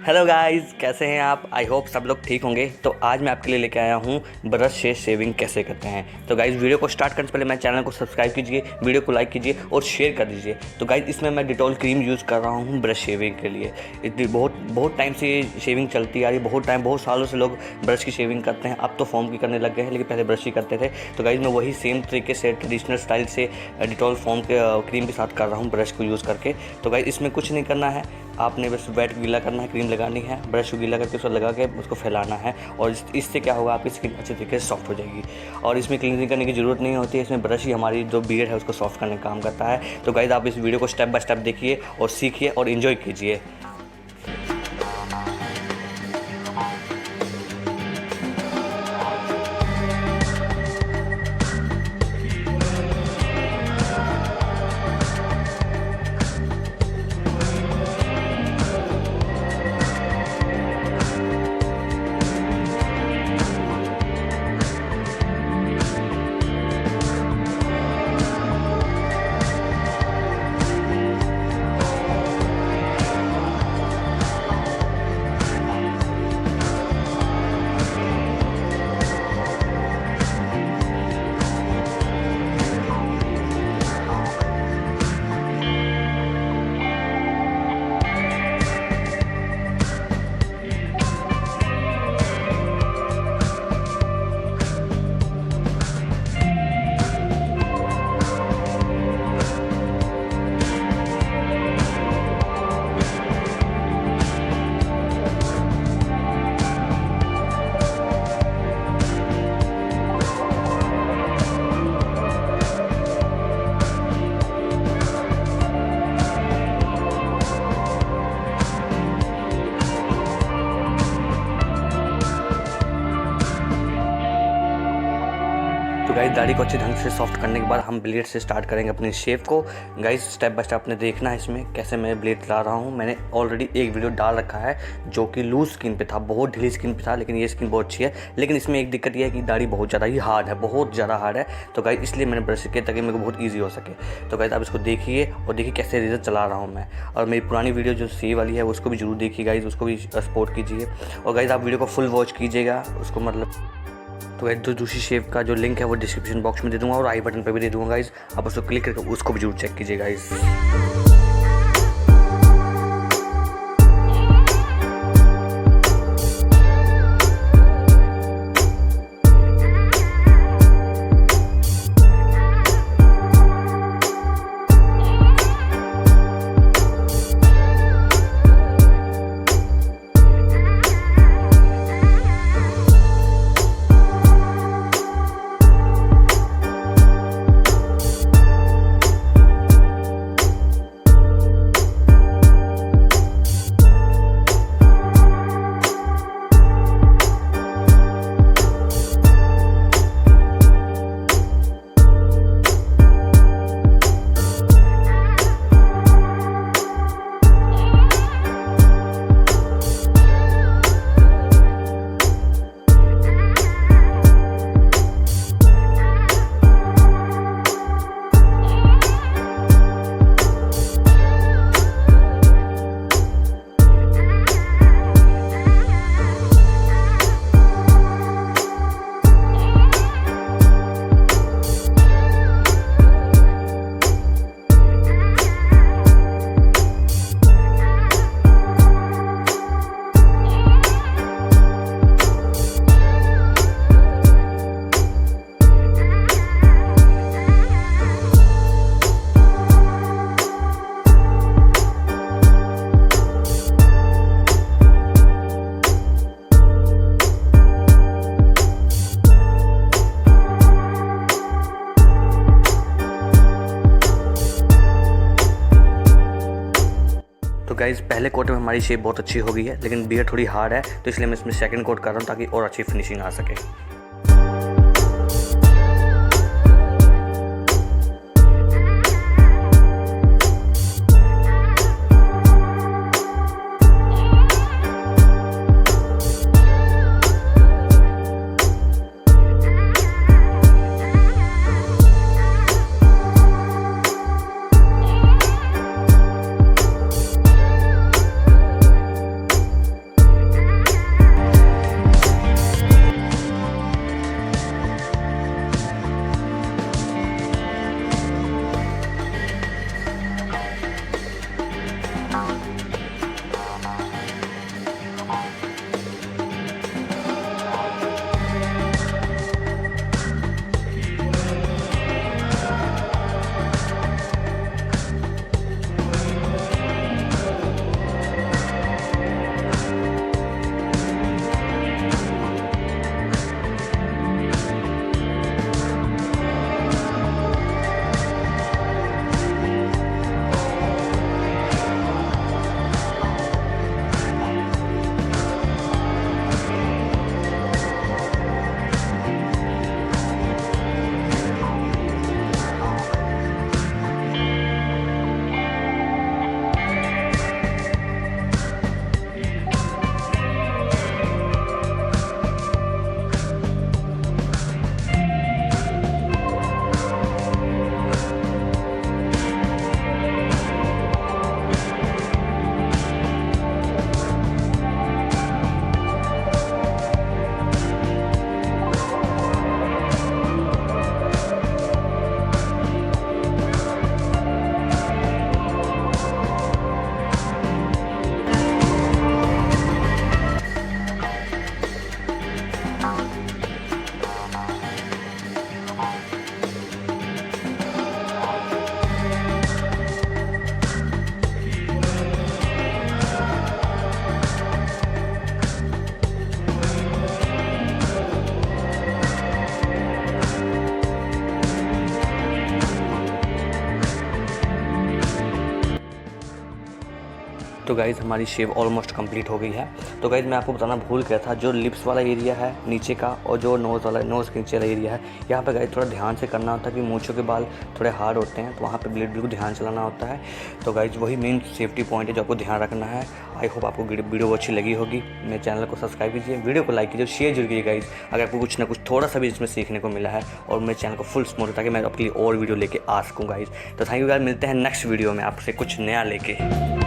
Hello guys, कैसे हैं आप? आई होप सब लोग ठीक होंगे। तो आज मैं आपके लिए लेके आया हूँ ब्रश से शेविंग कैसे करते हैं। तो गाइस वीडियो को स्टार्ट करने से पहले मेरे चैनल को सब्सक्राइब कीजिए, वीडियो को लाइक कीजिए और शेयर कर दीजिए। तो गाइस इसमें मैं डिटॉल क्रीम यूज़ कर रहा हूँ ब्रश शेविंग के लिए। इतनी बहुत टाइम से ये शेविंग चलती आ रही है, बहुत सालों से लोग ब्रश की शेविंग करते हैं। अब तो फोम की करने लग गए हैं, लेकिन पहले ब्रश ही करते थे। तो गाइस मैं वही सेम तरीके से ट्रेडिशनल स्टाइल से डिटॉल फोम के क्रीम के साथ कर रहा हूँ ब्रश को यूज़ करके। तो गाइस इसमें कुछ नहीं करना है, आपने बस वेट गीला करना है, क्रीम लगानी है, ब्रश को गीला करके उसको लगा के उसको फैलाना है और इससे क्या होगा, आपकी स्किन अच्छे तरीके से सॉफ्ट हो जाएगी। और इसमें क्लीनिंग करने की ज़रूरत नहीं होती है, इसमें ब्रश ही हमारी जो बियर्ड है उसको सॉफ्ट करने का काम करता है। तो गाइस आप इस वीडियो को स्टेप बाय स्टेप देखिए और सीखिए और इन्जॉय कीजिए। तो गाइस दाढ़ी को अच्छे ढंग से सॉफ्ट करने के बाद हम ब्लेड से स्टार्ट करेंगे अपनी शेव को। गाइस स्टेप बाय स्टेप आपने देखना है इसमें कैसे मैं ब्लेड ला रहा हूँ। मैंने ऑलरेडी एक वीडियो डाल रखा है जो कि लूज स्किन पे था, बहुत ढीली स्किन पे था, लेकिन ये स्किन बहुत अच्छी है। लेकिन इसमें एक दिक्कत ये है कि दाढ़ी बहुत ज़्यादा ही हार्ड है, बहुत ज़्यादा हार्ड है। तो गाइस इसलिए मैंने ब्रश किया ताकि मेरे को बहुत ईजी हो सके। तो गाइस आप इसको देखिए और देखिए कैसे रिजल्ट चला रहा हूँ मैं। और मेरी पुरानी वीडियो जो सी वाली है उसको भी जरूर देखिए गाइस, उसको भी सपोर्ट कीजिए। और गाइस आप वीडियो को फुल वॉच कीजिएगा उसको, मतलब तो गाइस दूसरी शेव का जो लिंक है वो डिस्क्रिप्शन बॉक्स में दे दूंगा और आई बटन पे भी दे दूंगा गाइस। आप उसको क्लिक करके उसको भी जरूर चेक कीजिए गाइस। तो गाइज़ पहले कोट में हमारी शेप बहुत अच्छी हो गई है, लेकिन बियर थोड़ी हार्ड है, तो इसलिए मैं इसमें सेकंड कोट कर रहा हूँ ताकि और अच्छी फिनिशिंग आ सके। तो गाइज़ हमारी शेव ऑलमोस्ट कंप्लीट हो गई है। तो गाइज़ मैं आपको बताना भूल गया था, जो लिप्स वाला एरिया है नीचे का और जो नोज़ के नीचे वाला एरिया है, यहाँ पे गाइज़ थोड़ा ध्यान से करना होता है कि मूंछों के बाल थोड़े हार्ड होते हैं, तो वहाँ पे बिल्कुल ध्यान चलाना होता है। तो गाइज़ वही मेन सेफ्टी पॉइंट है जो आपको ध्यान रखना है। आई होप आपको वीडियो अच्छी लगी होगी। मेरे चैनल को सब्सक्राइब कीजिए, वीडियो को लाइक कीजिए, शेयर जरूर कीजिए गाइज़ अगर आपको कुछ ना कुछ थोड़ा सा भी इसमें सीखने को मिला है, और मेरे चैनल को फुल सपोर्ट ताकि मैं आपके लिए और वीडियो लेके आ सकूँ गाइज़। तो थैंक यू गाइज़, मिलते हैं नेक्स्ट वीडियो में आपसे कुछ नया लेके।